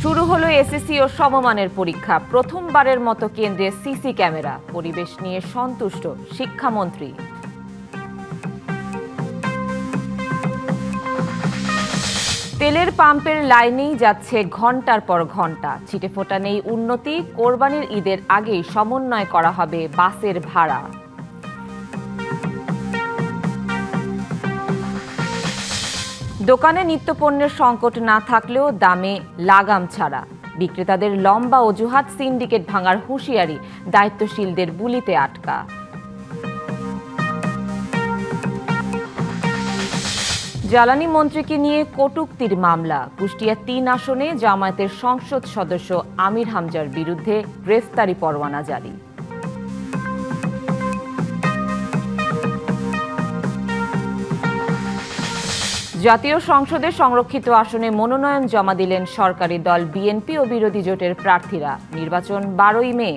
শুরু হলো এসএসসি ও সমমানের পরীক্ষা। প্রথমবারের মতো কেন্দ্রে সিসি ক্যামেরা। পরিবেশ নিয়ে সন্তুষ্ট শিক্ষামন্ত্রী। তেলের পাম্পের লাইনেই যাচ্ছে ঘন্টার পর ঘন্টা। ছিটেফোঁটা নেই উন্নতি। কোরবানির ঈদের আগেই সমন্বয় করা হবে বাসের ভাড়া। দোকানে নিত্যপণ্যের সংকট না থাকলেও দামে লাগাম ছাড়া। বিক্রেতাদের লম্বা অজুহাত, সিন্ডিকেট ভাঙার হুঁশিয়ারি, দায়িত্বশীলদের বুলিতে আটকা। জ্বালানি মন্ত্রীকে নিয়ে কটূক্তির মামলা। কুষ্টিয়া ৩ আসনে জামায়াতের সংসদ সদস্য আমির হামজার বিরুদ্ধে গ্রেফতারি পরোয়ানা জারি। জাতীয় সংসদে সংরক্ষিত আসনে মনোনয়ন জমা দিলেন সরকারি দল বিএনপি ও বিরোধী জোটের প্রার্থীরা। নির্বাচন ১২ই মে।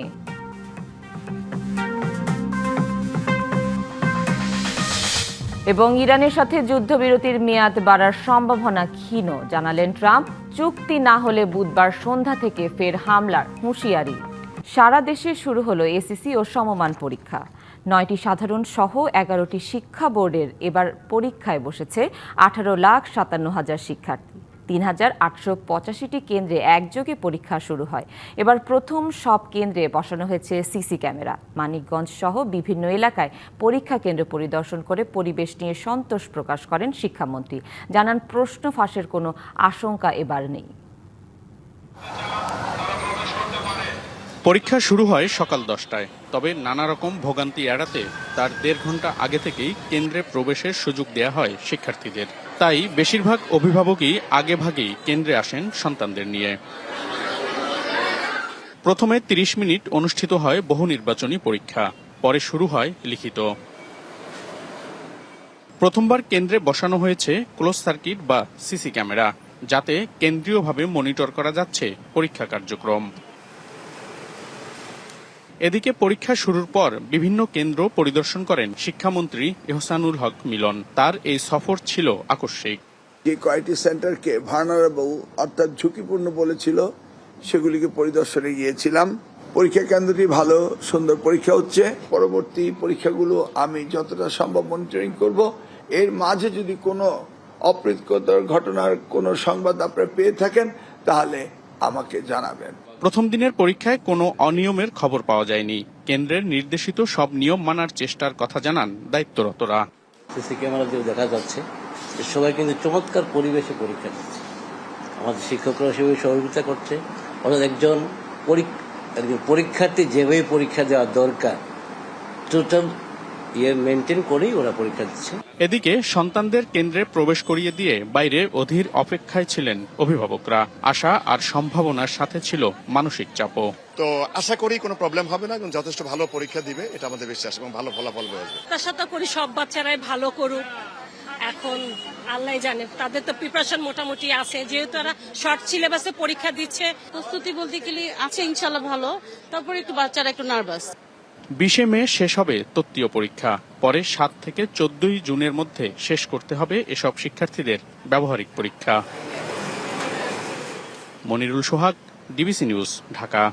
এবং ইরানের সাথে যুদ্ধবিরতির মেয়াদ বাড়ার সম্ভাবনা ক্ষীণ, জানালেন ট্রাম্প। চুক্তি না হলে বুধবার সন্ধ্যা থেকে ফের হামলার হুঁশিয়ারি। সারা দেশে শুরু হলো এসএসসি ও সমমান পরীক্ষা। ৯টি সাধারণ সহ ১১টি শিক্ষা বোর্ডের এবার পরীক্ষায় বসেছে ১৮,৫৭,০০০ শিক্ষার্থী। ৩,৮৮৫টি কেন্দ্রে একযোগে পরীক্ষা শুরু হয়। এবার প্রথম সব কেন্দ্রে বসানো হয়েছে সিসি ক্যামেরা। মানিকগঞ্জ সহ বিভিন্ন এলাকায় পরীক্ষা কেন্দ্র পরিদর্শন করে পরিবেশ নিয়ে সন্তোষ প্রকাশ করেন শিক্ষামন্ত্রী। জানান, প্রশ্ন ফাঁসের কোনো আশঙ্কা এবার নেই। পরীক্ষা শুরু হয় সকাল 10টায়। তবে নানা রকম ভোগান্তি এড়াতে তার ১.৫ ঘন্টা আগে থেকেই কেন্দ্রে প্রবেশের সুযোগ দেয়া হয় শিক্ষার্থীদের। তাই বেশিরভাগ অভিভাবকই আগেভাগেই কেন্দ্রে আসেন সন্তানদের নিয়ে। প্রথমে ৩০ মিনিট অনুষ্ঠিত হয় বহু নির্বাচনী পরীক্ষা, পরে শুরু হয় লিখিত। প্রথমবার কেন্দ্রে বসানো হয়েছে ক্লোজ সার্কিট বা সিসি ক্যামেরা, যাতে কেন্দ্রীয়ভাবে মনিটর করা যাচ্ছে পরীক্ষা কার্যক্রম। এদিকে পরীক্ষা শুরুর পর বিভিন্ন কেন্দ্র পরিদর্শন করেন শিক্ষামন্ত্রী এহসানুল হক মিলন। তার এই সফর ছিল আকস্মিক। যে কয়েকটি সেন্টারকে ভার্নারেবল অর্থাৎ ঝুঁকিপূর্ণ বলেছিল, সেগুলিকে পরিদর্শনে গিয়েছিলাম। পরীক্ষা কেন্দ্রটি ভালো, সুন্দর পরীক্ষা হচ্ছে। পরবর্তী পরীক্ষাগুলো আমি যতটা সম্ভব মনিটরিং করব। এর মাঝে যদি কোনো অপ্রীতিকর ঘটনার কোনো সংবাদ আপনারা পেয়ে থাকেন, তাহলে আমাকে জানাবেন। প্রথম দিনের পরীক্ষায় কোনো অনিয়মের খবর পাওয়া যায়নি। কেন্দ্রের নির্দেশিত সব নিয়ম মানার চেষ্টার কথা জানান দায়িত্বরতরা। সিসি ক্যামেরা দিয়ে দেখা যাচ্ছে সবাই কিন্তু চমৎকার পরিবেশে পরীক্ষা দিচ্ছে। আমাদের শিক্ষকরা সেভাবে সহযোগিতা করছে। অর্থাৎ একজন পরীক্ষার্থী যেভাবে পরীক্ষা দেওয়া দরকার, টোটাল মেনটেন করেই ওরা পরীক্ষা দিচ্ছে। এদিকে সন্তানদের কেন্দ্রে প্রবেশ করিয়ে দিয়ে বাইরে অধীর অপেক্ষায় ছিলেন অভিভাবকরা। আশা আর সম্ভাবনার সাথে ছিল মানসিক চাপও। তো আশা করি কোনো প্রবলেম হবে না এবং যথেষ্ট ভালো পরীক্ষা দিবে, এটা আমাদের বিশ্বাস, এবং ভালো ফলাফল আসবে। আশা করি সব বাচ্চারাই ভালো করুক। এখন আল্লাহ জানে, তাদের তো প্রিপারেশন মোটামুটি আছে, যেহেতু তারা শর্ট সিলেবাসে পরীক্ষা দিচ্ছে। প্রস্তুতি বলতে গেলে আছে ইনশাল্লাহ ভালো, তারপরে একটু বাচ্চারা একটু নার্ভাস। 20 মে শেষ হবে তত্ত্বীয় পরীক্ষা। পরে 7 থেকে 14 জুনের মধ্যে শেষ করতে হবে এসব শিক্ষার্থীদের ব্যবহারিক পরীক্ষা। মনিরুল সোহাগ, ডিবিসি নিউজ, ঢাকা।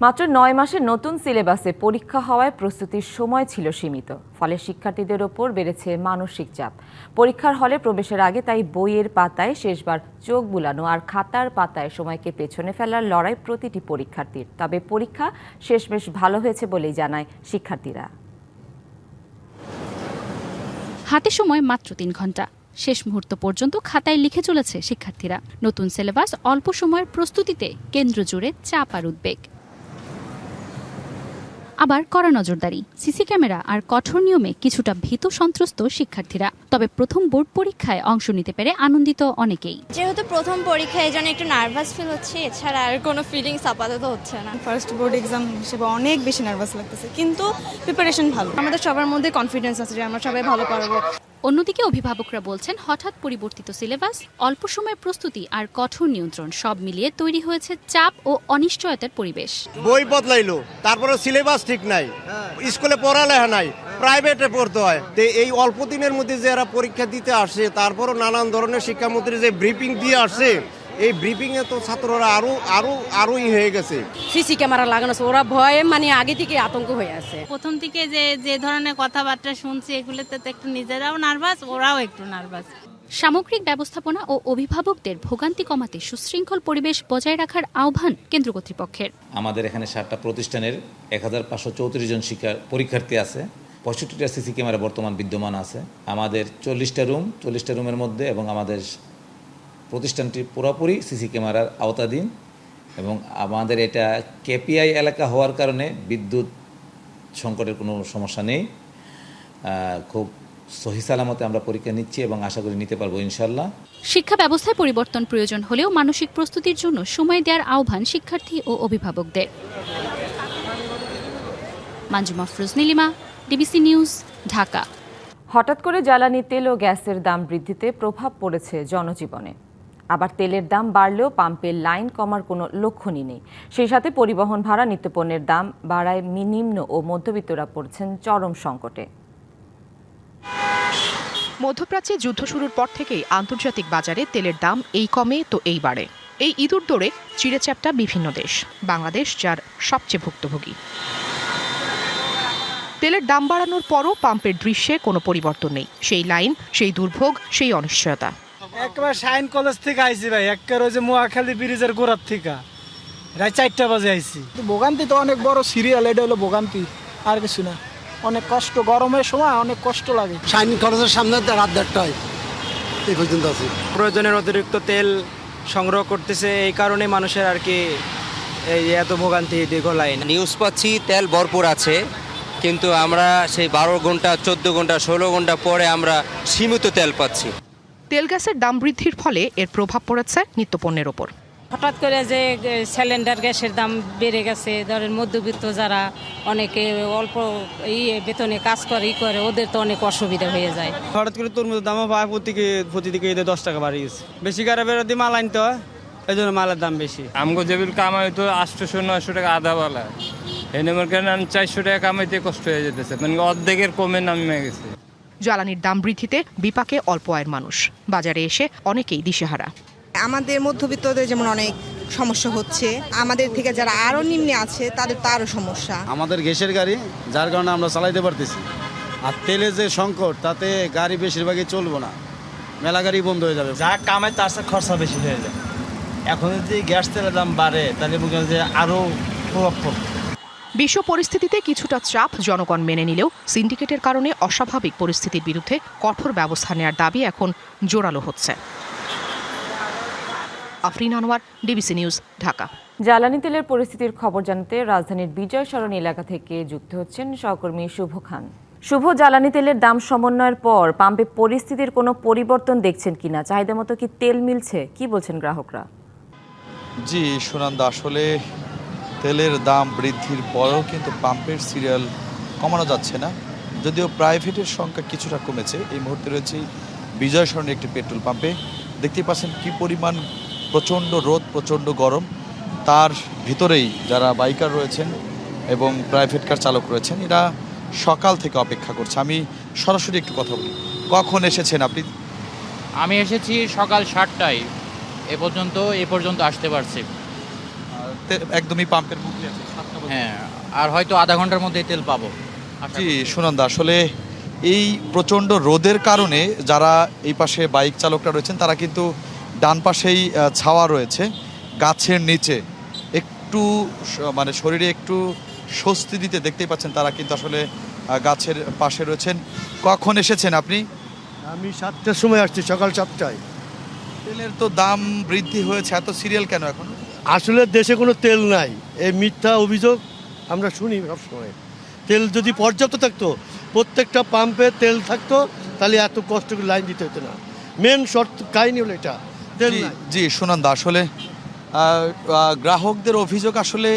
মাত্র 9 মাসে নতুন সিলেবাসে পরীক্ষা হওয়ায় প্রস্তুতির সময় ছিল সীমিত। ফলে শিক্ষার্থীদের ওপর বেড়েছে মানসিক চাপ। পরীক্ষার হলে প্রবেশের আগে তাই বইয়ের পাতায় শেষবার চোখ বুলানো আর খাতার পাতায় সময়কে পেছনে ফেলার লড়াই প্রতিটি পরীক্ষার্থীর। তবে পরীক্ষা শেষমেশ ভালো হয়েছে বলেই জানায় শিক্ষার্থীরা। হাতে সময় মাত্র 3 ঘন্টা। শেষ মুহূর্ত পর্যন্ত খাতায় লিখে চলেছে শিক্ষার্থীরা। নতুন সিলেবাস, অল্প সময়ের প্রস্তুতিতে কেন্দ্র জুড়ে চাপ আর উদ্বেগ। আবার কড়া নজরদারি, সিসি ক্যামেরা আর কঠোর নিয়মে কিছুটা ভীত সন্ত্রস্ত শিক্ষার্থীরা। তবে প্রথম বোর্ড পরীক্ষায় অংশ নিতে পেরে আনন্দিত অনেকেই। যেহেতু প্রথম পরীক্ষা, এই জন্য একটু নার্ভাস ফিল হচ্ছে, এছাড়া আর কোনো ফিলিংস আপাতত হচ্ছে না। ফার্স্ট বোর্ড এক্সাম হিসেবে অনেক বেশি নার্ভাস লাগতেছে, কিন্তু প্রিপারেশন ভালো। আমাদের সবার মধ্যে কনফিডেন্স আছে যে আমরা সবাই ভালো পারবো। অন্যদিকে অভিভাবকরা বলছেন, হঠাৎ পরিবর্তিত সিলেবাস, অল্প সময়ের প্রস্তুতি আর কঠোর নিয়ন্ত্রণ সব মিলিয়ে তৈরি হয়েছে চাপ ও অনিশ্চয়তার পরিবেশ। বই বদলাইলো, তারপরে সিলেবাস ঠিক নাই, স্কুলে পড়ালেখা নাই, প্রাইভেটে পড়তে হয়। তো এই অল্প দিনের মধ্যে যে এরা পরীক্ষা দিতে আসে, তারপরও নানান ধরনের শিক্ষামন্ত্রী যে ব্রিফিং দিয়ে আসছে, এই ব্রিফিংয়ে তো ছাত্ররা আরোই হয়ে গেছে। সিসি ক্যামেরা লাগানো আছে, ওরা ভয়ে মানে আগে থেকে আতঙ্ক হয়ে আছে। প্রথম থেকে যে ধরনের কথাবার্তা শুনছি এগুলোতে তো একটু নিজেরাও নার্ভাস, ওরাও একটু নার্ভাস। সামগ্রিক ব্যবস্থাপনা ও অভিভাবকদের ভোগান্তি কমাতে সুশৃঙ্খল পরিবেশ বজায় রাখার আহ্বান কেন্দ্র কর্তৃপক্ষের। আমাদের এখানে 7টা প্রতিষ্ঠানের 1534 জন পরীক্ষার্থী আছে। 65টা সিসি ক্যামেরা বর্তমান বিদ্যমান আছে। আমাদের 40টা রুমের মধ্যে এবং আমাদের প্রতিষ্ঠানটি পুরোপুরি সিসি ক্যামেরার আওতাধীন এবং আমাদের এটা কেপিআই এলাকা হওয়ার কারণে বিদ্যুৎ সংকটের কোনো সমস্যা নেই। খুব সহি সালামতে আমরা পরীক্ষা নিচ্ছি এবং আশা করি নিতে পারবো ইনশাল্লাহ। শিক্ষা ব্যবস্থায় পরিবর্তন প্রয়োজন হলেও মানসিক প্রস্তুতির জন্য সময় দেওয়ার আহ্বান শিক্ষার্থী ও অভিভাবকদের। Manjuma Afroz Nilima, DBC news, Dhaka. হঠাৎ করে জ্বালানি তেল ও গ্যাসের দাম বৃদ্ধিতে প্রভাব পড়েছে জনজীবনে। আবার তেলের দাম বাড়লেও পাম্পের লাইন কমার কোনো লক্ষণই নেই। সেই সাথে পরিবহন ভাড়া, নিত্যপণ্যের দাম বাড়ায় নিম্ন ও মধ্যবিত্তরা পড়ছেন চরম সংকটে। মধ্যপ্রাচ্যে যুদ্ধ শুরুর পর থেকেই আন্তর্জাতিক বাজারে তেলের দাম এই কমে তো এই বাড়ে। এই ইঁদুর দৌড়ে চিড়েচ্যাপ্টা বিভিন্ন দেশ, বাংলাদেশ যার সবচেয়ে ভুক্তভোগী। তেলের দাম বাড়ানোর পরও পাম্পের দৃশ্যে কোনো পরিবর্তন নেই। সেই লাইন, সেই দুর্ভোগ, সেই অনিশ্চয়তা। একবার শাইন কলেজ থেকে আইছি ভাই, একবার ওই যে মোয়াখালী ব্রিজের গোড়ার থেকে রাত 4টা বাজে আইছি। ভোগান্তি তো অনেক বড় সিরিয়াল, এটা হলো ভোগান্তি, আর কিছু না। অনেক কষ্ট, গরমের সময় অনেক কষ্ট লাগে। শাইন কলেজের সামনে রাত 1:30 এই পর্যন্ত আছে। প্রয়োজনের অতিরিক্ত তেল সংগ্রহ করতেছে, এই কারণে মানুষের আর কি এই এত ভোগান্তি, দীর্ঘ লাইন। নিউজ পাচ্ছি তেল ভরপুর আছে, কিন্তু আমরা সেই 12 ঘন্টা, 14 ঘন্টা, 16 ঘন্টা পরে আমরা সীমিত তেল পাচ্ছি। তেল গ্যাসের দাম বৃদ্ধির ফলে এর প্রভাব পড়েছে নিত্যপণ্যের ওপর। হঠাৎ করে যে সিলিন্ডার গ্যাসের দাম বেড়ে গেছে, ধরেন মধ্যবিত্ত যারা অনেকে অল্প বেতনে কাজ করে ওদের তো অনেক অসুবিধা হয়ে যায়। হঠাৎ করে তরমুজের দামও পায় প্রতিদিকে 10 টাকা বাড়ি গেছে। বেশি গাড়ি বেরোতে মাল আনতে হয়, এই জন্য মালের দাম বেশি। আমগো যেবিল কামাই তো 800-900 টাকা আধা বেলা, এনে মনে করেন 400 টাকা কামাইতে কষ্ট হয়ে যেতেছে, মানে অর্ধেকের কমে নামে গেছে। জ্বালানির দাম বৃদ্ধিতে বিপাকে অল্প আয়ের মানুষ, বাজারে এসে অনেকেই দিশেহারা। আমাদের মধ্যবিত্তদের যেমন অনেক সমস্যা হচ্ছে, আমাদের থেকে যারা আরো নিম্নে আছে তাদের তো আরো সমস্যা। আমাদের গ্যাসের গাড়ি, যার কারণে আমরা চালাইতে পারতেছি। আর তেলের যে সংকট, তাতে গাড়ি বেশিরভাগই চলবো না, মেলা গাড়ি বন্ধ হয়ে যাবে। যা কামায় তার সাথে খরচা বেশি হয়ে যায়। এখন যদি গ্যাস তেলের দাম বাড়ে তাহলে যে আরো প্রভাব পড়বে। বিশ্ব পরিস্থিতিতে কিছুটা চাপ জনগণ মেনে নিলেও সিন্ডিকেটের কারণে অস্বাভাবিক পরিস্থিতির বিরুদ্ধে কঠোর ব্যবস্থা নেওয়ার দাবি এখন জোরালো হচ্ছে। Afrin Anwar, DBC news, Dhaka. জ্বালানি তেলের পরিস্থিতির খবর জানাতে রাজধানীর বিজয় সরণি এলাকা থেকে যুক্ত হচ্ছেন সহকর্মী শুভ খান। শুভ, জ্বালানি তেলের দাম সমন্বয়ের পর পাম্পে পরিস্থিতির কোনো পরিবর্তন দেখছেন কিনা? চাহিদা মতো কি তেল মিলছে? কি বলছেন গ্রাহকরা? জি সুনন্দা, আসলে তেলের দাম বৃদ্ধির পরেও কিন্তু পাম্পের সিরিয়াল কমানো যাচ্ছে না। যদিও প্রাইভেটের সংখ্যা কিছুটা কমেছে। এই মুহূর্তে রয়েছে বিজয় সরণি একটি পেট্রোল পাম্পে। দেখতে পাচ্ছেন কি পরিমাণ প্রচণ্ড রোদ, প্রচণ্ড গরম। তার ভিতরেই যারা বাইকার রয়েছেন এবং প্রাইভেট কার চালক রয়েছেন, এরা সকাল থেকে অপেক্ষা করছে। আমি সরাসরি একটু কথা বলি। কখন এসেছেন আপনি? আমি এসেছি সকাল 7টায়, এ পর্যন্ত আসতে পারছি। একদমই পাম্পের বুকে আছে। হ্যাঁ, আর হয়তো আধা ঘন্টার মধ্যে তেল পাবো। জি সুনন্দা, আসলে এই প্রচণ্ড রোদের কারণে যারা এই পাশে বাইক চালকরা রয়েছেন তারা কিন্তু ডান পাশেই ছাওয়া রয়েছে গাছের নিচে, একটু মানে শরীরে একটু স্বস্তি দিতে দেখতেই পাচ্ছেন তারা কিন্তু আসলে গাছের পাশে রয়েছেন। কখন এসেছেন আপনি? আমি 7টার সময় আসছি, সকাল 7টায়। তেলের তো দাম বৃদ্ধি হয়েছে, এত সিরিয়াল কেন এখন? আসলে দেশে কোনো তেল নাই, এই মিথ্যা অভিযোগ আমরা শুনি সবসময়। তেল যদি পর্যাপ্ত থাকতো, প্রত্যেকটা পাম্পে তেল থাকতো, তাহলে এত কষ্ট করে লাইন দিতে হতো না। মেন শর্ত কাহিনী হলো এটা। জি সুনন্দা, আসলে গ্রাহকদের অভিযোগ আসলে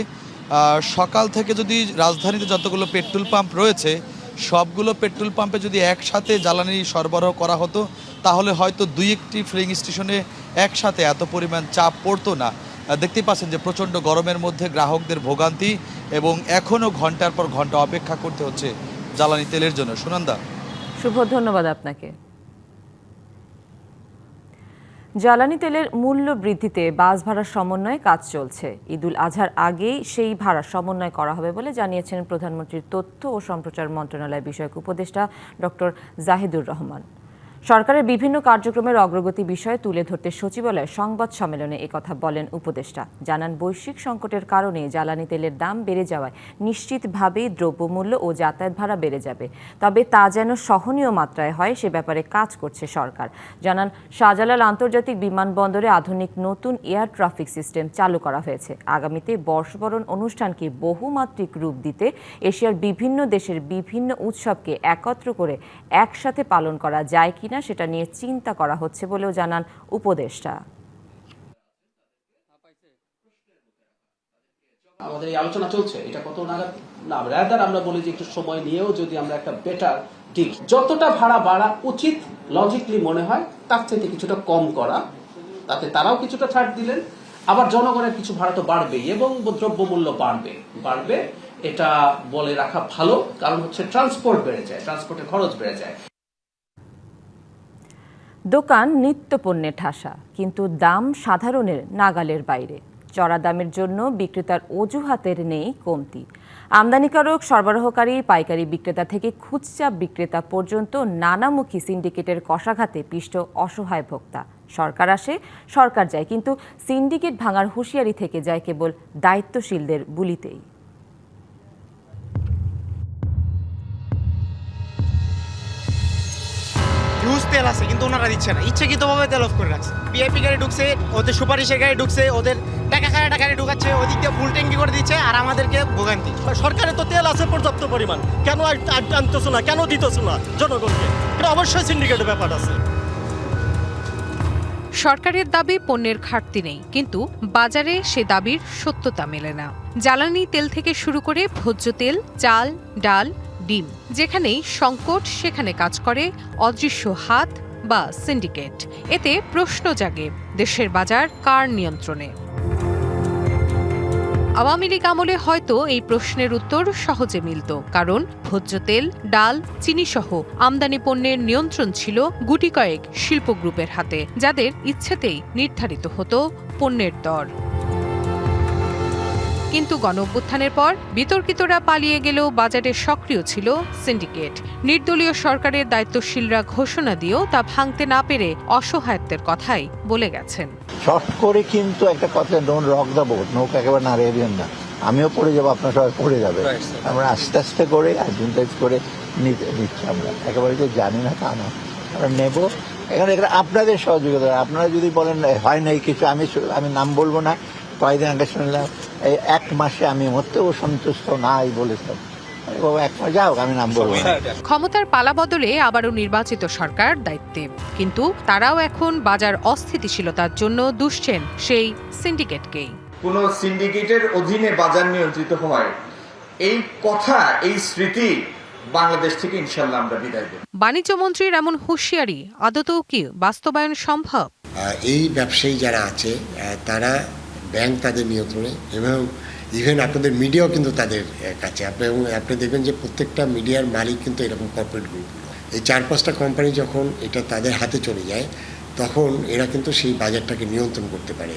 সকাল থেকে যদি রাজধানীতে যতগুলো পেট্রোল পাম্প রয়েছে সবগুলো পেট্রোল পাম্পে যদি একসাথে জ্বালানি সরবরাহ করা হতো তাহলে হয়তো 2-1টি ফিলিং স্টেশনে একসাথে এত পরিমাণ চাপ পড়তো না। দেখতেই পাচ্ছেন যে প্রচণ্ড গরমের মধ্যে গ্রাহকদের ভোগান্তি এবং এখনও ঘন্টার পর ঘন্টা অপেক্ষা করতে হচ্ছে জ্বালানি তেলের জন্য। সুনন্দা, শুভ, ধন্যবাদ আপনাকে। জ্বালানি তেলের মূল্য বৃদ্ধিতে বাস ভাড়ার সমন্বয়ে কাজ চলছে। ঈদুল আজহার আগেই সেই ভাড়া সমন্বয় করা হবে বলে জানিয়েছেন প্রধানমন্ত্রীর তথ্য ও সম্প্রচার মন্ত্রণালয় বিষয়ক উপদেষ্টা ডক্টর জাহিদুর রহমান। সরকারের বিভিন্ন কার্যক্রমের অগ্রগতি বিষয়ে তুলে ধরতে সচিবালয়ে সংবাদ সম্মেলনে একথা বলেন উপদেষ্টা। জানান, বৈশ্বিক সংকটের কারণে জ্বালানি তেলের দাম বেড়ে যাওয়ায় নিশ্চিতভাবেই দ্রব্যমূল্য ও যাতায়াত ভাড়া বেড়ে যাবে, তবে তা যেন সহনীয় মাত্রায় হয় সে ব্যাপারে কাজ করছে সরকার। জানান, শাহজালাল আন্তর্জাতিক বিমানবন্দরে আধুনিক নতুন এয়ার ট্রাফিক সিস্টেম চালু করা হয়েছে। আগামীতে বর্ষবরণ অনুষ্ঠানকে বহুমাত্রিক রূপ দিতে এশিয়ার বিভিন্ন দেশের বিভিন্ন উৎসবকে একত্র করে একসাথে পালন করা যায় কিনা সেটা নিয়ে চিন্তা করা হচ্ছে বলেও জানান উপদেষ্টা। আমাদের এই আলোচনা চলছে, এটা কত নাগাদ না, রাদার আমরা বলি যে একটু সময় নিয়েও যদি আমরা একটা বেটার ডিল, যতটা ভাড়া বাড়া উচিত লজিকলি মনে হয় তার থেকে কিছুটা কম করা, তাতে তারাও কিছুটা ছাড় দিলেন, আবার জনগণের কিছু ভাড়া তো বাড়বেই এবং দ্রব্যমূল্য বাড়বে এটা বলে রাখা ভালো, কারণ হচ্ছে ট্রান্সপোর্ট বেড়ে যায়, ট্রান্সপোর্টের খরচ বেড়ে যায়। দোকান নিত্যপণ্যে ঠাসা, কিন্তু দাম সাধারণের নাগালের বাইরে। চড়া দামের জন্য বিক্রেতার অজুহাতের নেই কমতি। আমদানিকারক, সরবরাহকারী, পাইকারি বিক্রেতা থেকে খুচরা বিক্রেতা পর্যন্ত নানামুখী সিন্ডিকেটের কষাঘাতে পিষ্ট অসহায় ভোক্তা। সরকার আসে, সরকার যায়, কিন্তু সিন্ডিকেট ভাঙার হুঁশিয়ারি থেকে যায় কেবল দায়িত্বশীলদের বুলিতেই। হিউজ তেল আছে কিন্তু ওনারা দিচ্ছে না, ইচ্ছাকৃতভাবে তেল অফ করে রাখছে। ভিআইপি গাড়ি ঢুকছে, ওদের সুপারিশের গাড়ি ঢুকছে, ওদের টাকা গাড়ি ঢুকাচ্ছে, ওদিক দিয়ে ফুল ট্যাঙ্কি করে দিচ্ছে আর আমাদেরকে ভোগান্তি। সরকারের তো তেল আছে পর্যাপ্ত পরিমাণ, কেন আনতেছো না, কেন দিতেছো না জনগণকে? এটা অবশ্যই সিন্ডিকেটের ব্যাপার আছে। সরকারের দাবি পণ্যের ঘাটতি নেই, কিন্তু বাজারে সে দাবির সত্যতা মেলে না। জ্বালানি তেল থেকে শুরু করে ভোজ্য তেল, চাল, ডাল, ডিম, যেখানেই সংকট সেখানে কাজ করে অদৃশ্য হাত বা সিন্ডিকেট। এতে প্রশ্ন জাগে, দেশের বাজার কার নিয়ন্ত্রণে? আওয়ামী লীগ আমলে হয়তো এই প্রশ্নের উত্তর সহজে মিলত, কারণ ভোজ্য তেল, ডাল, চিনিসহ আমদানি পণ্যের নিয়ন্ত্রণ ছিল গুটি কয়েক শিল্প গ্রুপের হাতে, যাদের ইচ্ছেতেই নির্ধারিত হতো পণ্যের দর। কিন্তু গণঅভ্যুত্থানের পর বিতর্কিতরা পালিয়ে গেলেও বাজারে সক্রিয় ছিল সিন্ডিকেট। নির্দলীয় সরকারের দায়িত্বশীলরা ঘোষণা দিয়েও তা ভাঙতে না পেরে অসহায়ত্বের কথাই বলে গেছেন। শর্ট করে কিন্তু একটা কথা, ডোন্ট রক দ্য বোট, নৌকা একেবারে নাড়িয়ে দিন না, আমিও পড়ে যাবো, আপনার সবাই পড়ে যাবে। আমরা আস্তে আস্তে করে আইডেন্টিফাই করে নিচ্ছি, আমরা একেবারে যে জানি না তা না, আমরা নেব। এখানে আপনাদের সহযোগিতা, আপনারা যদি বলেন হয় নাই কিছু, আমি নাম বলবো না, কয়েকদিন আগে শুনলাম এই 1 মাসে আমি মরতেও সন্তুষ্ট নাই বলেছেন। ক্ষমতার পালাবদলে আবারও নির্বাচিত সরকার দায়িত্বে, কিন্তু তারাও এখন বাজার অস্থিতিশীলতার জন্য দুষছেন সেই সিন্ডিকেটকেই। কোন সিন্ডিকেটের অধীনে বাজার নিয়ন্ত্রিত হয় এই কথা, এই স্মৃতি বাংলাদেশ থেকে ইনশাআল্লাহ আমরা বিদায় দেব। বাণিজ্য মন্ত্রীর এমন হুঁশিয়ারি আদতেও কি বাস্তবায়ন সম্ভব? এই ব্যবসায়ী যারা আছে তারা ব্যাংক তাদের নিয়ন্ত্রণে, এবং ইভেন আপনাদের মিডিয়াও কিন্তু তাদের কাছে। আপনি দেখবেন যে প্রত্যেকটা মিডিয়ার মালিক কিন্তু এরকম কর্পোরেট গ্রুপগুলো। এই 4-5টা কোম্পানি যখন এটা তাদের হাতে চলে যায়, তখন এরা কিন্তু সেই বাজারটাকে নিয়ন্ত্রণ করতে পারে।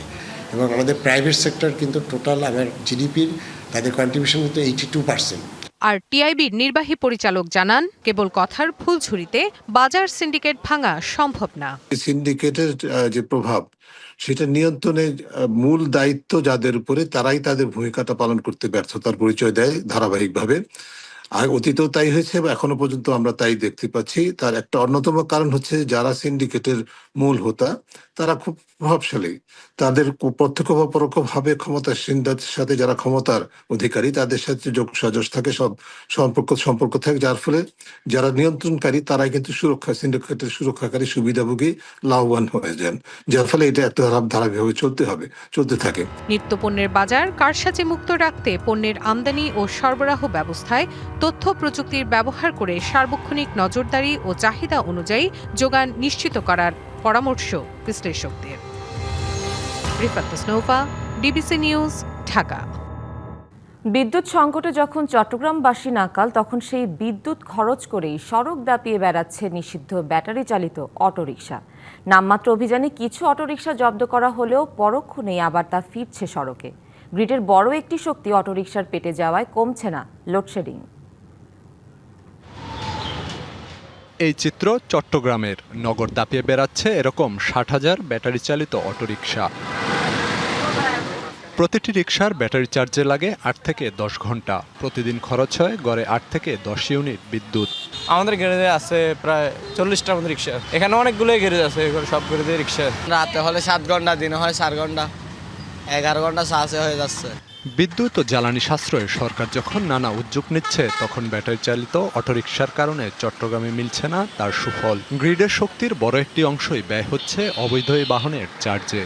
এবং আমাদের প্রাইভেট সেক্টর কিন্তু টোটাল আমার জিডিপির তাদের কন্ট্রিবিউশন কিন্তু 82%। আর টিআইবির নির্বাহী পরিচালক জানান, কেবল কথার ফুলঝুরিতে বাজার সিন্ডিকেট ভাঙা সম্ভব না। সিন্ডিকেটের যে প্রভাব, সেটা নিয়ন্ত্রণের মূল দায়িত্ব যাদের উপরে, তারাই তাদের ভূমিকাটা পালন করতে ব্যর্থতার পরিচয় দেয় ধারাবাহিকভাবে। আর অতীতেও তাই হয়েছে এবং এখনো পর্যন্ত আমরা তাই দেখতে পাচ্ছি। তার একটা অন্যতম কারণ হচ্ছে যারা সিন্ডিকেটের মূল হোতা তারা খুব প্রভাবশালী, তাদের প্রত্যক্ষ বা পরোক্ষভাবে ক্ষমতাসীনদের সাথে যারা ক্ষমতার অধিকারী তাদের সাথে যোগ সাজস থাকে, সব সম্পর্ক থাকে, যার ফলে যারা নিয়ন্ত্রণকারী তারাই কিন্তু সিন্ডিকেটের সুরক্ষাকারী সুবিধাভোগী লাভবান হয়ে যান, যার ফলে এটা একটা ধারাবাহিকভাবে চলতে থাকে। নিত্যপণ্যের বাজার কারসাজি মুক্ত রাখতে পণ্যের আমদানি ও সরবরাহ ব্যবস্থায় তথ্য প্রযুক্তির ব্যবহার করে সার্বক্ষণিক নজরদারি ও চাহিদা অনুযায়ী যোগান নিশ্চিত করার পরামর্শ বিশ্লেষকদের। Rifat Hossain, DBC news, Dhaka. বিদ্যুৎ সংকটে যখন চট্টগ্রামবাসী নাকাল, তখন সেই বিদ্যুৎ খরচ করেই সড়ক দাপিয়ে বেড়াচ্ছে নিষিদ্ধ ব্যাটারি চালিত অটোরিকশা। নামমাত্র অভিযানে কিছু অটোরিকশা জব্দ করা হলেও পরক্ষণেই আবার তা ফিরছে সড়কে। গ্রিডের বড় একটি শক্তি অটোরিকশার পেটে যাওয়ায় কমছে না লোডশেডিং। এই চিত্র চট্টগ্রামের। নগর দাপিয়ে বেড়াচ্ছে এরকম 60,000 ব্যাটারি চালিত অটোরিকশা। প্রতিটি রিকশার ব্যাটারি চার্জে লাগে 8 থেকে 10 ঘন্টা। প্রতিদিন খরচ হয় গড়ে 8 থেকে 10 ইউনিট বিদ্যুৎ। আমাদের গ্যারেজে আছে প্রায় 40টার মতো রিক্সা। এখানে অনেকগুলোই গ্যারেজ আছে, সব গ্যারেজে রিক্সা। রাতে হলে 7 ঘন্টা, দিনে হয় 4 ঘন্টা, 11 ঘন্টা চার্জে হয়ে যাচ্ছে। বিদ্যুৎ ও জ্বালানি সাশ্রয়ে সরকার যখন নানা উদ্যোগ নিচ্ছে, তখন ব্যাটারি চালিত অটোরিকশার কারণে চট্টগ্রামে মিলছে না তার সুফল। গ্রিডের শক্তির বড় একটি অংশই ব্যয় হচ্ছে অবৈধ এই বাহনের চার্জে,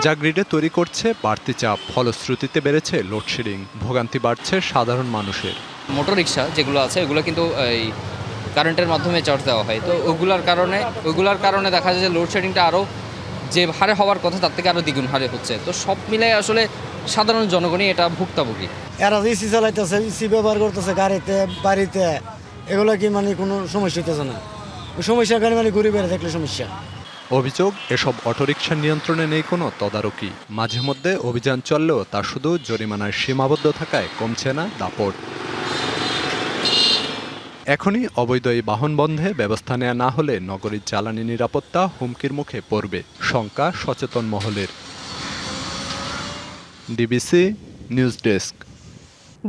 যা গ্রিডে তৈরি করছে বাড়তি চাপ। ফলশ্রুতিতে বেড়েছে লোডশেডিং, ভোগান্তি বাড়ছে সাধারণ মানুষের। মোটর রিক্সা যেগুলো আছে এগুলো কিন্তু এই কারেন্টের মাধ্যমে চার্জ দেওয়া হয়, তো ওইগুলার কারণে দেখা যায় যে লোডশেডিংটা আরও যে হারে হওয়ার কথা তার থেকে আরও দ্বিগুণ হারে হচ্ছে। তো সব মিলে আসলে সাধারণ জনগণই এটা ভুক্তভোগী। এরা ইসি চালাইতেছে, ইসি ব্যবহার করতেছে গাড়িতে, বাড়িতে, এগুলো কি মানে কোনো সমস্যা হইতেছে না। সমস্যা গাড়ি মানে ঘুরে বেড়ে থাকলে সমস্যা। অভিযোগ, এসব অটোরিকশা নিয়ন্ত্রণে নেই কোনো তদারকি। মাঝে মধ্যে অভিযান চললেও তা শুধু জরিমানায় সীমাবদ্ধ থাকায় কমছে না দাপট। এখনই অবৈধ এই বাহন বন্ধে ব্যবস্থা নেওয়া না হলে নগরীর জ্বালানি নিরাপত্তা হুমকির মুখে পড়বে, শঙ্কা সচেতন মহলের। DBC news desk.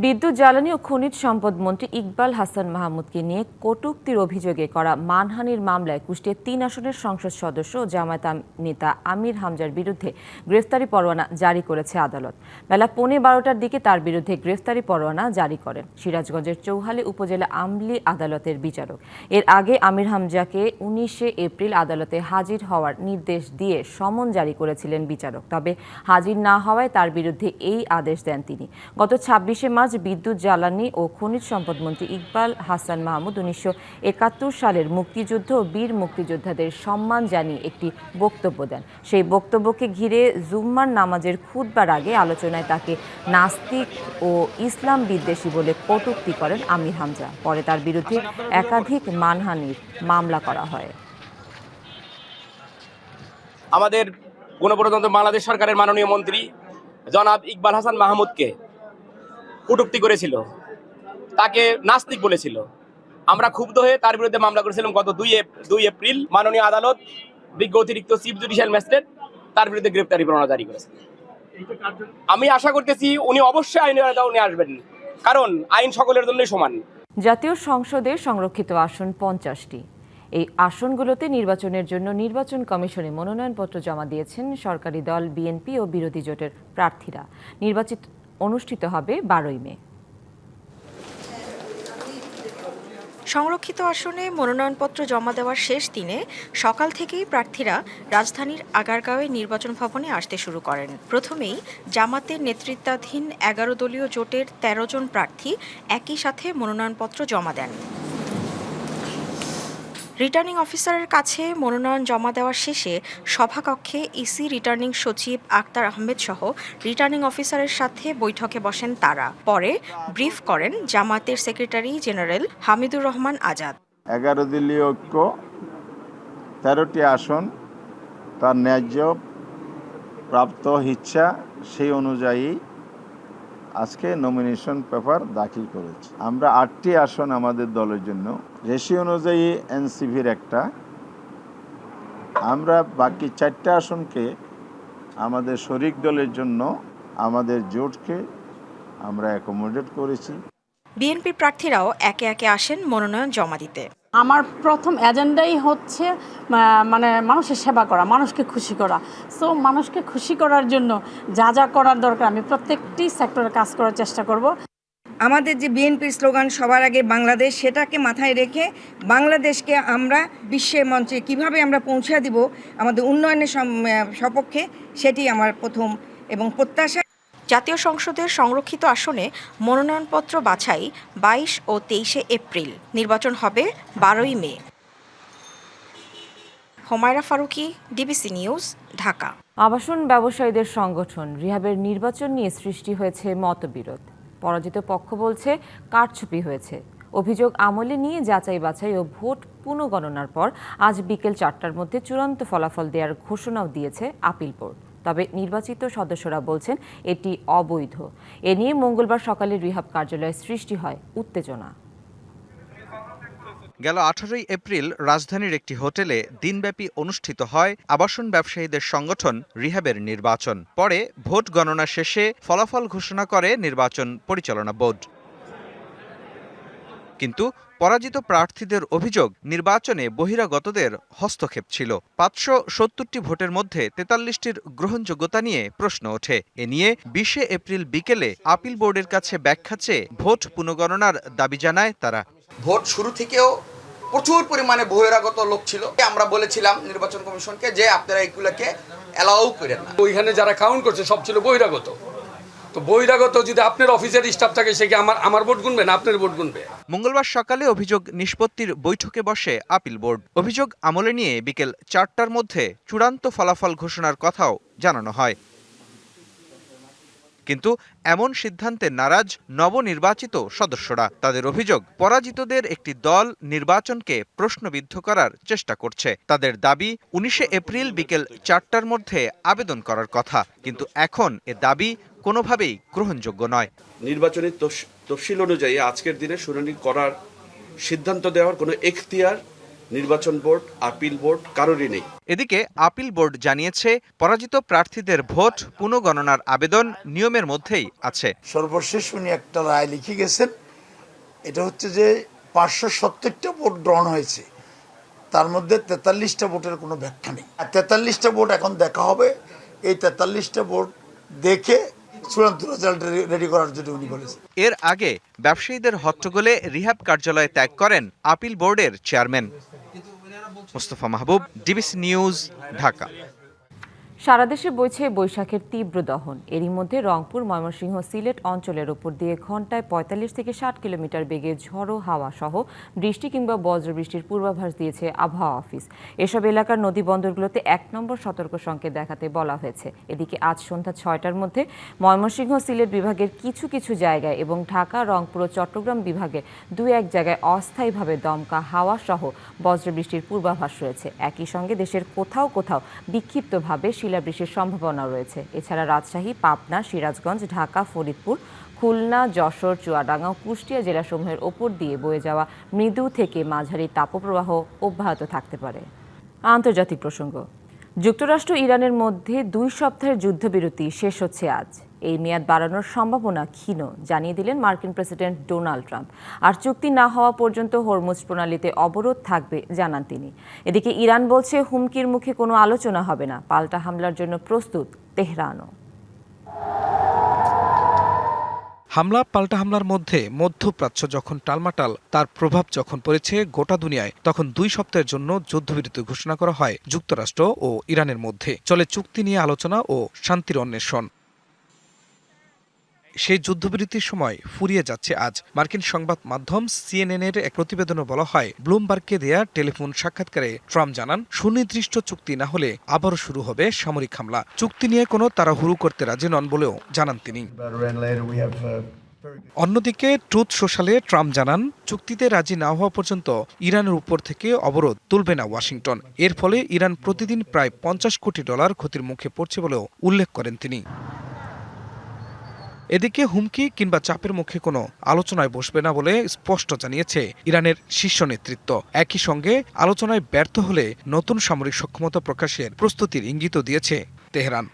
বিদ্যুৎ, জ্বালানি ও খনিজ সম্পদ মন্ত্রী ইকবাল হাসান মাহমুদকে নিয়ে কটূক্তির অভিযোগে করা মানহানির মামলায় কুষ্টিয়া 3 আসনের সংসদ সদস্য ও জামায়াত নেতা আমির হামজার বিরুদ্ধে গ্রেফতারি পরোয়ানা জারি করেছে আদালত। বেলা 12:15টার দিকে তার বিরুদ্ধে গ্রেফতারি পরোয়ানা জারি করেন সিরাজগঞ্জের চৌহালি উপজেলা আমলি আদালতের বিচারক। এর আগে আমির হামজাকে 19শে এপ্রিল আদালতে হাজির হওয়ার নির্দেশ দিয়ে সমন জারি করেছিলেন বিচারক। তবে হাজির না হওয়ায় তার বিরুদ্ধে এই আদেশ দেন তিনি। গত 26শে মার্চ বিদ্যুৎ, জ্বালানি ও খনিজ সম্পদ মন্ত্রী ইকবাল হাসান মাহমুদ 1971 সালের মুক্তিযুদ্ধ ও বীর মুক্তিযোদ্ধাদের সম্মান জানিয়ে একটি বক্তব্য দেন। সেই বক্তব্যকে ঘিরে জুম্মার নামাজের খুতবার আগে আলোচনায় তাকে নাস্তিক ও ইসলাম বিদ্বেষী বলে কটূক্তি করেন আমির হামজা। পরে তার বিরুদ্ধে একাধিক মানহানির মামলা করা হয়। আমাদের গণপ্রজাতন্ত্রী বাংলাদেশ সরকারের মাননীয় মন্ত্রী জনাব ইকবাল হাসান মাহমুদকে কটূক্তি করেছিল, তাকে নাস্তিক বলেছিল। আমরা ক্ষুব্ধ হয়ে তার বিরুদ্ধে মামলা করেছিলাম গত 2 এপ্রিল। মাননীয় আদালত বিজ্ঞ অতিরিক্ত চিফ জুডিশিয়াল ম্যাজিস্ট্রেট তার বিরুদ্ধে গ্রেপ্তারি পরোয়ানা জারি করেছে। আমি আশা করতেছি উনি অবশ্যই আইনের আওতায় উনি আসবেন, কারণ আইন সকলের জন্যই সমান। জাতীয় সংসদে সংরক্ষিত আসন 50টি। এই আসনগুলোতে নির্বাচনের জন্য নির্বাচন কমিশনে মনোনয়নপত্র জমা দিয়েছেন সরকারি দল, বিএনপি ও বিরোধী জোটের প্রার্থীরা। নির্বাচিত অনুষ্ঠিত হবে 12ই মে। সংরক্ষিত আসনে মনোনয়নপত্র জমা দেওয়ার শেষ দিনে সকাল থেকেই প্রার্থীরা রাজধানীর আগারগাঁওয়ে নির্বাচন ভবনে আসতে শুরু করেন। প্রথমেই জামাতের নেতৃত্বাধীন 11 দলীয় জোটের 13 জন প্রার্থী একই সাথে মনোনয়নপত্র জমা দেন। রিটার্নিং অফিসারের কাছে মনোনয়ন জমা দেওয়ার শেষে সভাকক্ষে ইসি রিটার্নিং সচিব আক্তার আহমেদ সহ রিটার্নিং অফিসারের সাথে বৈঠকে বসেন তারা। পরে ব্রিফ করেন জামাতের সেক্রেটারি জেনারেল হামিদুর রহমান আজাদ। 11 দলীয় ঐক্য 13টি আসন তার ন্যায্য প্রাপ্ত ইচ্ছা সেই অনুযায়ী আজকে নমিনেশন পেপার দাখিল করেছে। আমরা 8টি আসন আমাদের দলের জন্য, রেশিও অনুযায়ী এনসিপির একটা, আমরা বাকি 4টা আসনকে আমাদের শরিক দলের জন্য আমাদের জোটকে আমরা অ্যাকোমোডেট করেছি। বিএনপি প্রার্থীরাও একে একে আসেন মনোনয়ন জমা দিতে। আমার প্রথম এজেন্ডাই হচ্ছে মানে মানুষের সেবা করা, মানুষকে খুশি করা। সো মানুষকে খুশি করার জন্য যা যা করার দরকার আমি প্রত্যেকটি সেক্টরে কাজ করার চেষ্টা করব। আমাদের যে বিএনপির স্লোগান সবার আগে বাংলাদেশ, সেটাকে মাথায় রেখে বাংলাদেশকে আমরা বিশ্বের মঞ্চে কিভাবে আমরা পৌঁছে দিব আমাদের উন্নয়নের সপক্ষে, সেটি আমার প্রথম এবং প্রত্যাশা। জাতীয় সংসদের সংরক্ষিত আসনে মনোনয়নপত্র বাছাই 22 ও 23শে এপ্রিল। নির্বাচন হবে 12ই মে। Humaira Faruqui, DBC news, Dhaka. আবাসন ব্যবসায়ীদের সংগঠন রিহাবের নির্বাচন নিয়ে সৃষ্টি হয়েছে মতবিরোধ। পরাজিত পক্ষ বলছে কারচুপি হয়েছে। অভিযোগ আমলে নিয়ে যাচাই বাছাই ও ভোট পুনঃগণনার পর আজ বিকেল 4টার মধ্যে চূড়ান্ত ফলাফল দেওয়ার ঘোষণাও দিয়েছে আপিল বোর্ড। তবে নির্বাচিত সদস্যরা বলছেন এটি অবৈধ। এ নিয়ে মঙ্গলবার সকালে রিহাব কার্যালয়ে সৃষ্টি হয় উত্তেজনা। গেল 18 এপ্রিল রাজধানীর একটি হোটেলে দিনব্যাপী অনুষ্ঠিত হয় আবাসন ব্যবসায়ীদের সংগঠন রিহাবের নির্বাচন। পরে ভোট গণনা শেষে ফলাফল ঘোষণা করে নির্বাচন পরিচালনা বোর্ড। কিন্তু পরাজিত প্রার্থীদের অভিযোগ নির্বাচনে বহিরাগতদের হস্তক্ষেপ ছিল। 570টি ভোটের মধ্যে 43টির গ্রহণযোগ্যতা নিয়ে প্রশ্ন ওঠে। এ নিয়ে 20 এপ্রিল বিকেলে আপিল বোর্ডের কাছে ব্যাখ্যা চেয়ে ভোট পুনঃগণনার দাবি জানায় তারা। ভোট শুরু থেকেও প্রচুর পরিমাণে বহিরাগত লোক ছিল। আমরা বলেছিলাম নির্বাচন কমিশনকে যে আপনারা এগুলোকে অ্যালাউ করেন না। ওইখানে যারা কাউন্ট করছে সব ছিল বহিরাগত। তো বহিরাগত যদি আপনার অফিসের স্টাফ থাকে সে কি আমার ভোট গুনবে না আপনার ভোট গুনবে? মঙ্গলবার সকালে অভিযোগ নিষ্পত্তির বৈঠকে বসে আপিল বোর্ড। অভিযোগ আমলে নিয়ে বিকেল 4টার মধ্যে চূড়ান্ত ফলাফল ঘোষণার কথাও জানানো হয়। কিন্তু এমন সিদ্ধান্তে নারাজ নবনির্বাচিত সদস্যরা। তাদের অভিযোগ পরাজিতদের একটি দল নির্বাচনকে প্রশ্নবিদ্ধ করার চেষ্টা করছে। তাদের দাবি 19 এপ্রিল বিকেল 4টার মধ্যে আবেদন করার কথা, কিন্তু এখন এ দাবি কোনোভাবেই গ্রহণযোগ্য নয়। নির্বাচনের তফসিল অনুযায়ী আজকের দিনে শুনানি করার সিদ্ধান্ত দেওয়ার কোনো এখতিয়ার নির্বাচন বোর্ড, আপিল বোর্ড কারোরই নেই। এদিকে আপিল বোর্ড জানিয়েছে পরাজিত প্রার্থীদের ভোট পুনঃগণনার আবেদন নিয়মের মধ্যেই আছে। সর্বশেষ উনি একটা রায় লিখে গেছেন, এটা হচ্ছে যে 570টা ভোট গ্রহণ হয়েছে, তার মধ্যে 43টা ভোটের কোনো ব্যাখ্যা নেই। আর 43টা ভোট এখন দেখা হবে। এই 43টা ভোট দেখে চূড়ান্ত রেজাল্ট রেডি করার জন্য উনি বলেছেন। এর আগে ব্যবসায়ীদের হট্টগোলে রিহাব কার্যালয় ত্যাগ করেন আপিল বোর্ডের চেয়ারম্যান। মুস্তফা মাহবুব, ডিবিসি নিউজ, ঢাকা। সারা দেশে বইছে বৈশাখের তীব্র দহন। এরই মধ্যে রংপুর, ময়মনসিংহ, সিলেট অঞ্চলের উপর দিয়ে ঘন্টায় 45 থেকে 60 কিলোমিটার বেগে ঝড়ো হাওয়া সহ বৃষ্টি কিংবা বজ্রবৃষ্টির পূর্বাভাস দিয়েছে আবহাওয়া অফিস। এসব এলাকার নদী বন্দরগুলোতে 1 নম্বর সতর্ক সংকেত দেখাতে বলা হয়েছে। এদিকে আজ সন্ধ্যা 6টার মধ্যে ময়মনসিংহ, সিলেট বিভাগের কিছু কিছু জায়গায় এবং ঢাকা, রংপুর ও চট্টগ্রাম বিভাগে 2-1 জায়গায় অস্থায়ীভাবে দমকা হাওয়া সহ বজ্রবৃষ্টির পূর্বাভাস রয়েছে। একই সঙ্গে দেশের কোথাও কোথাও বিক্ষিপ্তভাবে শিলাবৃষ্টির সম্ভাবনা রয়েছে। এছাড়া রাজশাহী, পাবনা, সিরাজগঞ্জ, ঢাকা, ফরিদপুর, খুলনা, যশোর, চুয়াডাঙ্গা ও কুষ্টিয়া জেলাসমূহের ওপর দিয়ে বয়ে যাওয়া মৃদু থেকে মাঝারি তাপপ্রবাহ অব্যাহত থাকতে পারে। আন্তর্জাতিক প্রসঙ্গ। যুক্তরাষ্ট্র ইরানের মধ্যে 2 সপ্তাহের যুদ্ধবিরতি শেষ হচ্ছে আজ। এই মেয়াদ বাড়ানোর সম্ভাবনা ক্ষীণ জানিয়ে দিলেন মার্কিন প্রেসিডেন্ট ডোনাল্ড ট্রাম্প। আর চুক্তি না হওয়া পর্যন্ত হরমুজ প্রণালীতে অবরোধ থাকবে জানান তিনি। এদিকে ইরান বলছে হুমকির মুখে কোনো আলোচনা হবে না, পাল্টা হামলার জন্য প্রস্তুত তেহরানও। হামলা পাল্টা হামলার মধ্যে মধ্যপ্রাচ্য যখন টালমাটাল, তার প্রভাব যখন পড়েছে গোটা দুনিয়ায়, তখন 2 সপ্তাহের জন্য যুদ্ধবিরতি ঘোষণা করা হয় যুক্তরাষ্ট্র ও ইরানের মধ্যে। চলে চুক্তি নিয়ে আলোচনা ও শান্তির অন্বেষণ। সেই যুদ্ধবিরতির সময় ফুরিয়ে যাচ্ছে আজ। মার্কিন সংবাদ মাধ্যম CNN-এর এক প্রতিবেদনে বলা হয়, ব্লুমবার্গকে দেয়া টেলিফোন সাক্ষাৎকারে ট্রাম্প জানান, সুনির্দিষ্ট চুক্তি না হলে আবারও শুরু হবে সামরিক হামলা। চুক্তি নিয়ে কোনো তাড়াহুড়ো করতে রাজি নন বলেও জানান তিনি। অন্যদিকে ট্রুথ সোশ্যালে ট্রাম্প জানান, চুক্তিতে রাজি না হওয়া পর্যন্ত ইরানের উপর থেকে অবরোধ তুলবে না ওয়াশিংটন। এর ফলে ইরান প্রতিদিন প্রায় $50 কোটি ক্ষতির মুখে পড়ছে বলেও উল্লেখ করেন তিনি। এদিকে হুমকি কিংবা চাপের মুখে কোনো আলোচনায় বসবে না বলে স্পষ্ট জানিয়েছে ইরানের শীর্ষ নেতৃত্ব। একই সঙ্গে আলোচনায় ব্যর্থ হলে নতুন সামরিক সক্ষমতা প্রকাশের প্রস্তুতির ইঙ্গিতও দিয়েছে তেহরান।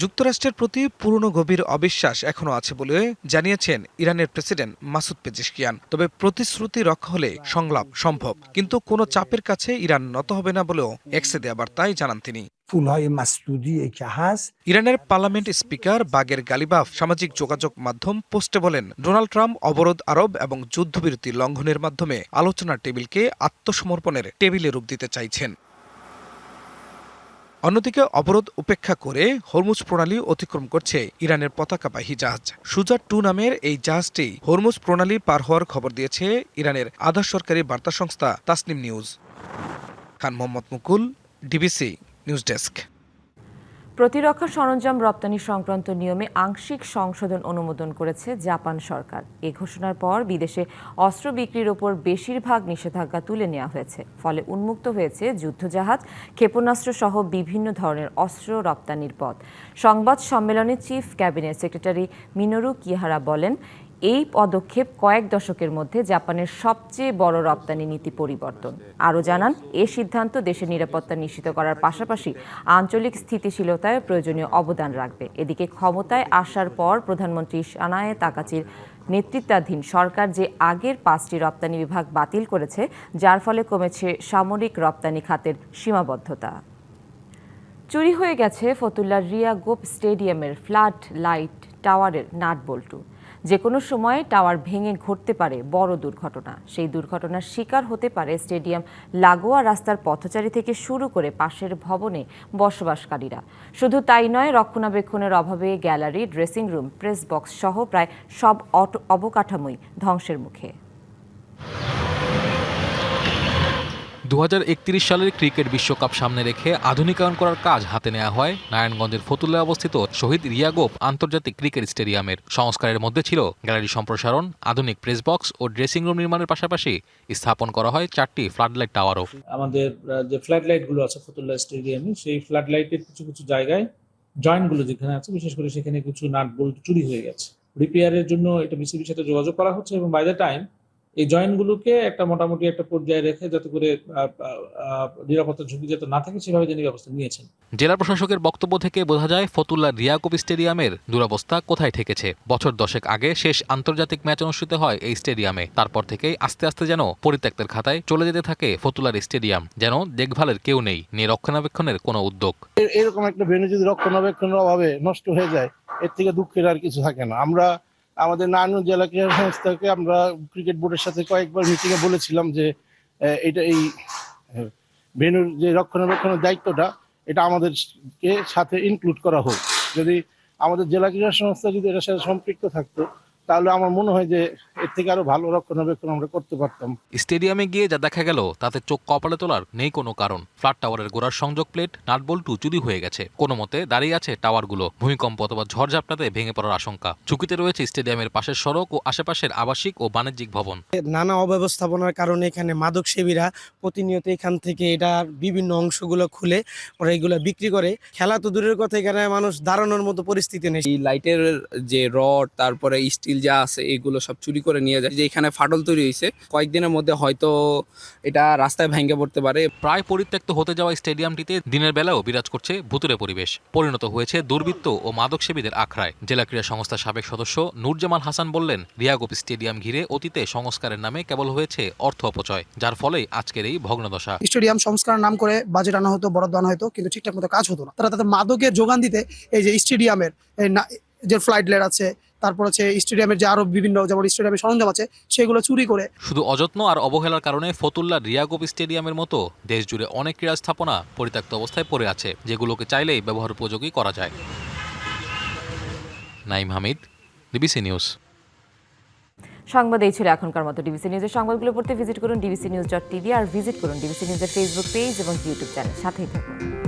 যুক্তরাষ্ট্রের প্রতি পুরনো গভীর অবিশ্বাস এখনও আছে বলে জানিয়েছেন ইরানের প্রেসিডেন্ট মাসুদ পেজেশকিয়ান। তবে প্রতিশ্রুতি রক্ষা হলে সংলাপ সম্ভব, কিন্তু কোনো চাপের কাছে ইরান নত হবে না বলেও এক্সে দেয়া বার্তায় জানান তিনি। ইরানের পার্লামেন্ট স্পিকার বাগের গালিবাফ সামাজিক যোগাযোগ মাধ্যম পোস্টে বলেন, ডোনাল্ড ট্রাম্প অবরোধ আরোপ এবং যুদ্ধবিরতি লঙ্ঘনের মাধ্যমে আলোচনার টেবিলকে আত্মসমর্পণের টেবিলে রূপ দিতে চাইছেন। অন্যদিকে অবরোধ উপেক্ষা করে হরমুজ প্রণালী অতিক্রম করছে ইরানের পতাকাবাহী জাহাজ সুজা-2 নামের এই জাহাজটি হরমুজ প্রণালী পার হওয়ার খবর দিয়েছে ইরানের আধা সরকারি বার্তা সংস্থা তাসনিম নিউজ। খান মোহাম্মদ মুকুল, ডিবিসি নিউজ ডেস্ক। প্রতিরক্ষা সরঞ্জাম রপ্তানি সংক্রান্ত নিয়মে আংশিক সংশোধন অনুমোদন করেছে জাপান সরকার। এ ঘোষণার পর বিদেশে অস্ত্র বিক্রির ওপর বেশিরভাগ নিষেধাজ্ঞা তুলে নেওয়া হয়েছে। ফলে উন্মুক্ত হয়েছে যুদ্ধজাহাজ, ক্ষেপণাস্ত্র সহ বিভিন্ন ধরনের অস্ত্র রপ্তানির পথ। সংবাদ সম্মেলনে চিফ ক্যাবিনেট সেক্রেটারি মিনোরু কিহারা বলেন, এই পদক্ষেপ কয়েক দশকের মধ্যে জাপানের সবচেয়ে বড় রপ্তানি নীতি পরিবর্তন। আরও জানান, এ সিদ্ধান্ত দেশের নিরাপত্তা নিশ্চিত করার পাশাপাশি আঞ্চলিক স্থিতিশীলতায় প্রয়োজনীয় অবদান রাখবে। এদিকে ক্ষমতায় আসার পর প্রধানমন্ত্রী সানায়ে তাকাচির নেতৃত্বাধীন সরকার যে আগের 5টি রপ্তানি বিভাগ বাতিল করেছে, যার ফলে কমেছে সামরিক রপ্তানি খাতের সীমাবদ্ধতা। চুরি হয়ে গেছে ফতুল্লার রিয়া গোপ স্টেডিয়ামের ফ্লাড লাইট টাওয়ারের নাট বল্টু। যে কোনো সময় টাওয়ার ভেঙে ঘটতে পারে বড় দুর্ঘটনা। সেই দুর্ঘটনার শিকার হতে পারে স্টেডিয়াম লাগোয়া রাস্তার পথচারী থেকে শুরু করে পাশের ভবনে বসবাসকারীরা। শুধু তাই নয়, রক্ষণাবেক্ষণের অভাবে gallery, dressing room, press box সহ প্রায় সব অবকাঠামোই ধ্বংসের মুখে। 2031 সালের ক্রিকেট বিশ্বকাপ সামনে রেখে আধুনিকায়ন করার কাজ হাতে নেওয়া হয় নারায়ণগঞ্জের ফতুল্লায় অবস্থিত শহীদ রিয়া গোপ আন্তর্জাতিক ক্রিকেট স্টেডিয়ামের। সংস্কারের মধ্যে ছিল গ্যালারি সম্প্রসারণ, আধুনিক প্রেস বক্স ও ড্রেসিং রুম নির্মাণের পাশাপাশি স্থাপন করা হয় 4টি ফ্লাডলাইট টাওয়ারও। আমাদের যে ফ্লাড লাইটগুলো আছে ফতুল্লা স্টেডিয়ামে, সেই ফ্লাড লাইটের কিছু কিছু জায়গায় জয়েন্টগুলো যেখানে আছে, বিশেষ করে সেখানে কিছু নাট বোল্ট চুরি হয়ে গেছে। রিপেয়ারের জন্য এটা বিসিবির সাথে যোগাযোগ করা হচ্ছে এবং বাই দ্য টাইম এই জয়েন্টগুলোকে একটা মোটামুটি একটা পর্যায়ে রেখে যাতে করে নিরাপত্তা ঝুঁকি যাতে না থাকে সেভাবে তিনি ব্যবস্থা নিয়েছেন। জেলা প্রশাসকের বক্তব্য থেকে বোঝা যায় ফতুল্লার রিয়া গোপ স্টেডিয়ামের দুরবস্থা কোথায় ঠেকেছে। বছর 10 আগে শেষ আন্তর্জাতিক ম্যাচ অনুষ্ঠিত হয় এই স্টেডিয়ামে। তারপর থেকেই আস্তে আস্তে যেন পরিত্যক্তের খাতায় চলে যেতে থাকে ফতুল্লার স্টেডিয়াম, যেন দেখভালের কেউ নেই, রক্ষণাবেক্ষণের কোনো উদ্যোগ। এরকম একটা ভেন্যু যদি রক্ষণাবেক্ষণের অভাবে নষ্ট হয়ে যায়, এর থেকে দুঃখের আর কিছু থাকে না। আমরা আমাদের নারায়ণগঞ্জ জেলা ক্রীড়া সংস্থাকে আমরা ক্রিকেট বোর্ডের সাথে কয়েকবার মিটিংয়ে বলেছিলাম যে এই ভেন্যুর যে রক্ষণাবেক্ষণের দায়িত্বটা এটা আমাদেরকে সাথে ইনক্লুড করা হোক। যদি আমাদের জেলা ক্রীড়া সংস্থা যদি এটার সাথে সম্পৃক্ত থাকতো, তাহলে আমার মনে হয় যে এর থেকে আরো ভালো রক্ষণাবেক্ষণ আমরা করতে পারতাম। স্টেডিয়ামে গিয়ে যা দেখা গেল তাতে চোখ কপালে তোলার নেই কোনো কারণ। ফ্ল্যাট টাওয়ারের গোড়ার সংযোগ প্লেট, নাটবল্টু চুরি হয়ে গেছে। কোনো মতে দাঁড়িয়ে আছে টাওয়ারগুলো। ভূমিকম্প অথবা ঝড়ঝাপটাতে ভেঙে পড়ার আশঙ্কা। ঝুঁকিতে রয়েছে স্টেডিয়ামের পাশের সড়ক ও আশেপাশের আবাসিক ও বাণিজ্যিক ভবন। নানা অব্যবস্থাপনার কারণে এখানে মাদক সেবীরা প্রতিনিয়ত এখান থেকে এটার বিভিন্ন অংশগুলো খুলে ওরা এগুলো বিক্রি করে। খেলা তো দূরের কথা, এখানে মানুষ দাঁড়ানোর মতো পরিস্থিতি নেই। এই লাইটের যে রড, তারপরে স্টিল যা আছে এগুলো সব চুরি করে নিয়ে যায়। যে এখানে ফাটল তৈরি হয়েছে, কয়েকদিনের মধ্যে হয়তো এটা রাস্তায় ভেঙে পড়তে পারে। প্রায় পরিত্যক্ত হতে যাওয়া স্টেডিয়ামটিতে দিনের বেলাও বিরাজ করছে ভুতুরে পরিবেশ। পরিণত হয়েছে দুর্বৃত্ত ও মাদক সেবীদের আখড়ায়। জেলা ক্রীড়া সংস্থার সাবেক সদস্য নূরজামাল হাসান বললেন, রিয়া গোপ স্টেডিয়াম ঘিরে অতীতে সংস্কারের নামে কেবল হয়েছে অর্থ অপচয়, যার ফলেই আজকের এই ভগ্নদশা। স্টেডিয়াম সংস্কারের নাম করে বাজেট আনা হতো, বরাদ্দ আনা হতো, কিন্তু ঠিকঠাক মতো কাজ হতো না। তারা তাদের মাদকের যোগান দিতে এই যে স্টেডিয়ামের যে ফ্লাইট লাইট আছে, তারপর হচ্ছে স্টেডিয়ামের যে আরো বিভিন্ন যেমন স্টেডিয়ামের সরঞ্জাম আছে সেগুলো চুরি করে। শুধু অযত্ন আর অবহেলার কারণে ফতুল্লার রিয়া গোপ স্টেডিয়ামের মতো দেশ জুড়ে অনেক ক্রীড়া স্থাপনা পরিত্যক্ত অবস্থায় পড়ে আছে, যেগুলোকে চাইলেই ব্যবহার উপযোগী করা যায়। Naim Hamid, DBC news. সংবাদ এই ছিল এখনকার মতো। ডিবিসি নিউজের সংবাদগুলো পড়তে ভিজিট করুন dbcnews.tv আর ভিজিট করুন ডিবিসি নিউজের ফেসবুক পেজ এবং ইউটিউব চ্যানেল। সাথেই থাকুন।